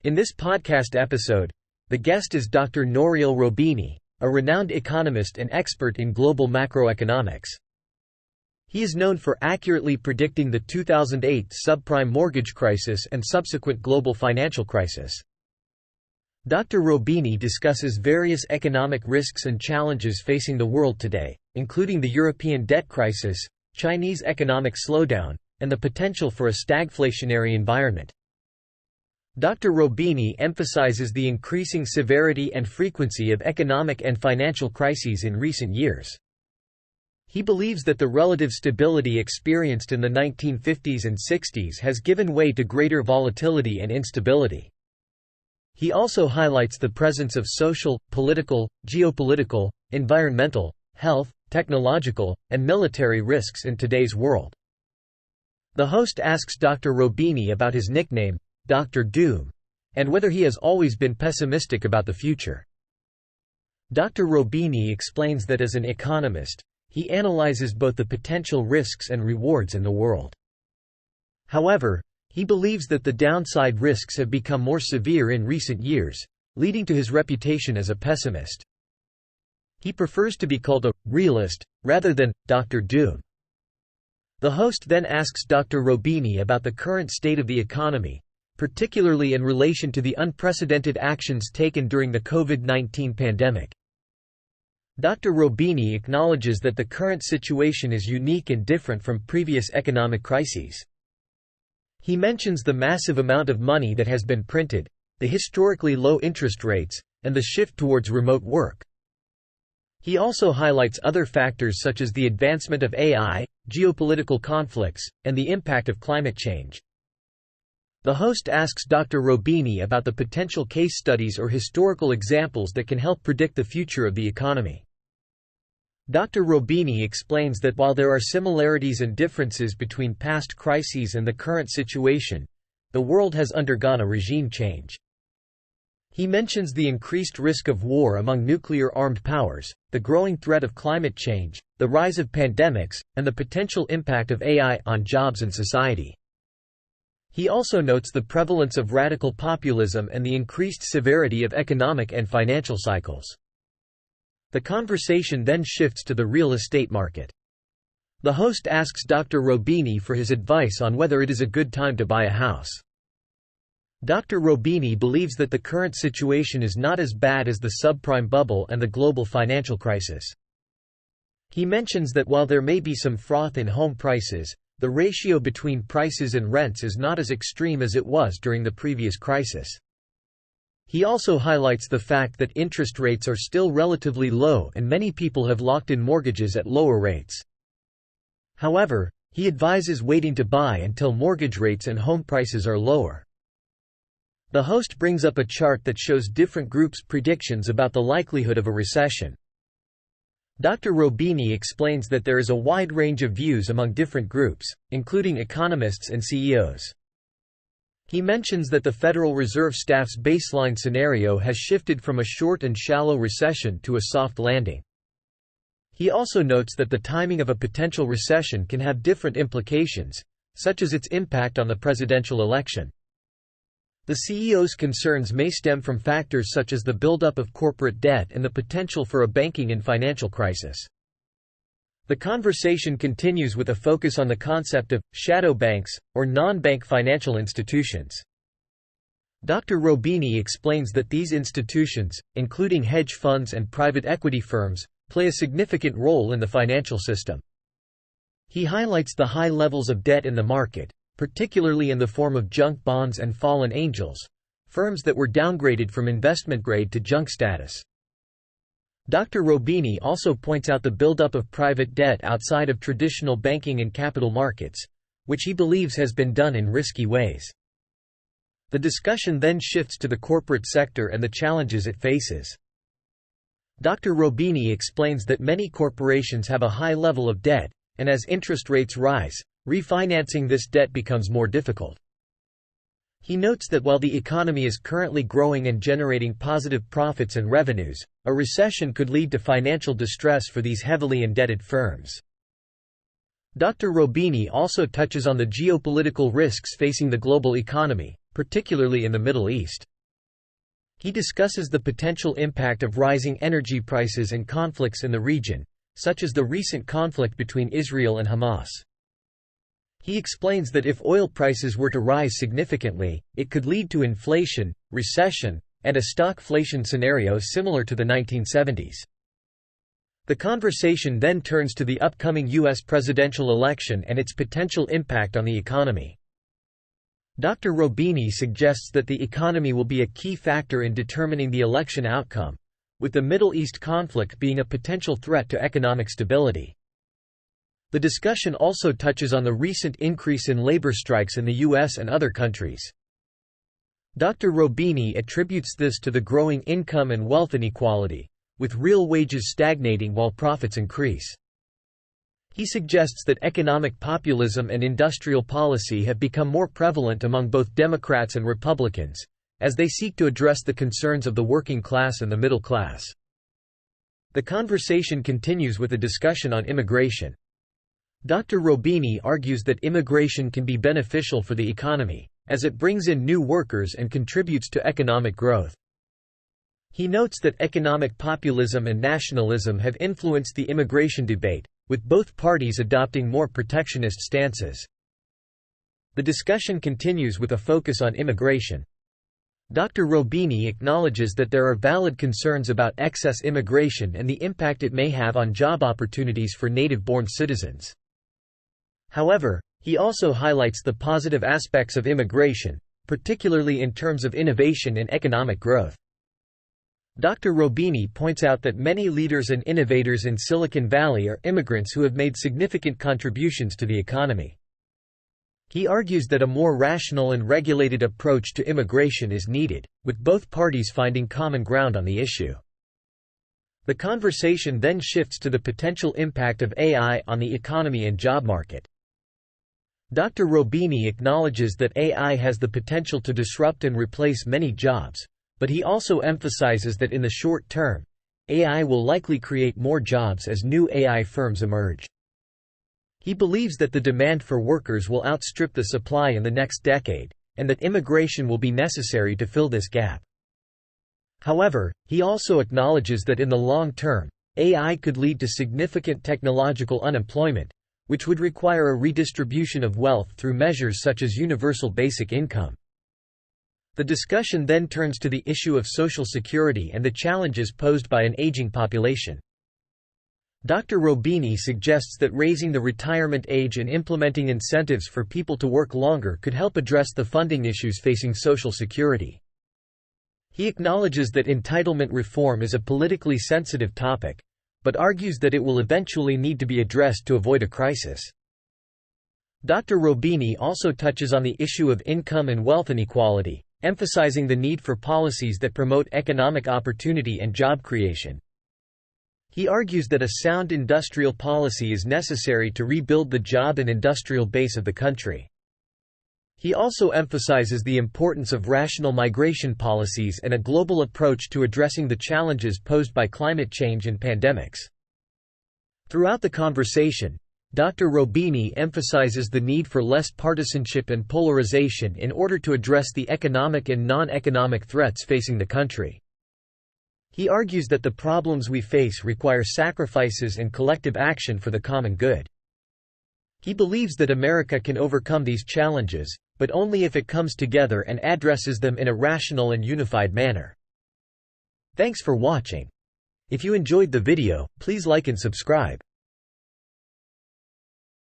In this podcast episode, the guest is Dr. Nouriel Roubini, a renowned economist and expert in global macroeconomics. He is known for accurately predicting the 2008 subprime mortgage crisis and subsequent global financial crisis. Dr. Roubini discusses various economic risks and challenges facing the world today, including the European debt crisis, Chinese economic slowdown, and the potential for a stagflationary environment. Dr. Roubini emphasizes the increasing severity and frequency of economic and financial crises in recent years. He believes that the relative stability experienced in the 1950s and 60s has given way to greater volatility and instability. He also highlights the presence of social, political, geopolitical, environmental, health, technological, and military risks in today's world. The host asks Dr. Roubini about his nickname, Dr. Doom, and whether he has always been pessimistic about the future. Dr. Roubini explains that as an economist, he analyzes both the potential risks and rewards in the world. However, he believes that the downside risks have become more severe in recent years, leading to his reputation as a pessimist. He prefers to be called a realist, rather than Dr. Doom. The host then asks Dr. Roubini about the current state of the economy, particularly in relation to the unprecedented actions taken during the COVID-19 pandemic. Dr. Roubini acknowledges that the current situation is unique and different from previous economic crises. He mentions the massive amount of money that has been printed, the historically low interest rates, and the shift towards remote work. He also highlights other factors such as the advancement of AI, geopolitical conflicts, and the impact of climate change. The host asks Dr. Roubini about the potential case studies or historical examples that can help predict the future of the economy. Dr. Roubini explains that while there are similarities and differences between past crises and the current situation, the world has undergone a regime change. He mentions the increased risk of war among nuclear-armed powers, the growing threat of climate change, the rise of pandemics, and the potential impact of AI on jobs and society. He also notes the prevalence of radical populism and the increased severity of economic and financial cycles. The conversation then shifts to the real estate market. The host asks Dr. Roubini for his advice on whether it is a good time to buy a house. Dr. Roubini believes that the current situation is not as bad as the subprime bubble and the global financial crisis. He mentions that while there may be some froth in home prices, the ratio between prices and rents is not as extreme as it was during the previous crisis. He also highlights the fact that interest rates are still relatively low and many people have locked in mortgages at lower rates. However, he advises waiting to buy until mortgage rates and home prices are lower. The host brings up a chart that shows different groups' predictions about the likelihood of a recession. Dr. Roubini explains that there is a wide range of views among different groups, including economists and CEOs. He mentions that the Federal Reserve staff's baseline scenario has shifted from a short and shallow recession to a soft landing. He also notes that the timing of a potential recession can have different implications, such as its impact on the presidential election. The CEO's concerns may stem from factors such as the buildup of corporate debt and the potential for a banking and financial crisis. The conversation continues with a focus on the concept of shadow banks, or non-bank financial institutions. Dr. Roubini explains that these institutions, including hedge funds and private equity firms, play a significant role in the financial system. He highlights the high levels of debt in the market, particularly in the form of junk bonds and fallen angels, firms that were downgraded from investment grade to junk status. Dr. Roubini also points out the buildup of private debt outside of traditional banking and capital markets, which he believes has been done in risky ways. The discussion then shifts to the corporate sector and the challenges it faces. Dr. Roubini explains that many corporations have a high level of debt, and as interest rates rise, refinancing this debt becomes more difficult. He notes that while the economy is currently growing and generating positive profits and revenues, a recession could lead to financial distress for these heavily indebted firms. Dr. Roubini also touches on the geopolitical risks facing the global economy, particularly in the Middle East. He discusses the potential impact of rising energy prices and conflicts in the region, such as the recent conflict between Israel and Hamas. He explains that if oil prices were to rise significantly, it could lead to inflation, recession, and a stagflation scenario similar to the 1970s. The conversation then turns to the upcoming U.S. presidential election and its potential impact on the economy. Dr. Roubini suggests that the economy will be a key factor in determining the election outcome, with the Middle East conflict being a potential threat to economic stability. The discussion also touches on the recent increase in labor strikes in the U.S. and other countries. Dr. Roubini attributes this to the growing income and wealth inequality, with real wages stagnating while profits increase. He suggests that economic populism and industrial policy have become more prevalent among both Democrats and Republicans, as they seek to address the concerns of the working class and the middle class. The conversation continues with a discussion on immigration. Dr. Roubini argues that immigration can be beneficial for the economy, as it brings in new workers and contributes to economic growth. He notes that economic populism and nationalism have influenced the immigration debate, with both parties adopting more protectionist stances. The discussion continues with a focus on immigration. Dr. Roubini acknowledges that there are valid concerns about excess immigration and the impact it may have on job opportunities for native-born citizens. However, he also highlights the positive aspects of immigration, particularly in terms of innovation and economic growth. Dr. Roubini points out that many leaders and innovators in Silicon Valley are immigrants who have made significant contributions to the economy. He argues that a more rational and regulated approach to immigration is needed, with both parties finding common ground on the issue. The conversation then shifts to the potential impact of AI on the economy and job market. Dr. Roubini acknowledges that AI has the potential to disrupt and replace many jobs, but he also emphasizes that in the short term, AI will likely create more jobs as new AI firms emerge. He believes that the demand for workers will outstrip the supply in the next decade, and that immigration will be necessary to fill this gap. However, he also acknowledges that in the long term, AI could lead to significant technological unemployment, which would require a redistribution of wealth through measures such as universal basic income. The discussion then turns to the issue of Social Security and the challenges posed by an aging population. Dr. Roubini suggests that raising the retirement age and implementing incentives for people to work longer could help address the funding issues facing Social Security. He acknowledges that entitlement reform is a politically sensitive topic, but argues that it will eventually need to be addressed to avoid a crisis. Dr. Roubini also touches on the issue of income and wealth inequality, emphasizing the need for policies that promote economic opportunity and job creation. He argues that a sound industrial policy is necessary to rebuild the job and industrial base of the country. He also emphasizes the importance of rational migration policies and a global approach to addressing the challenges posed by climate change and pandemics. Throughout the conversation, Dr. Roubini emphasizes the need for less partisanship and polarization in order to address the economic and non-economic threats facing the country. He argues that the problems we face require sacrifices and collective action for the common good. He believes that America can overcome these challenges, but only if it comes together and addresses them in a rational and unified manner. Thanks for watching. If you enjoyed the video, please like and subscribe.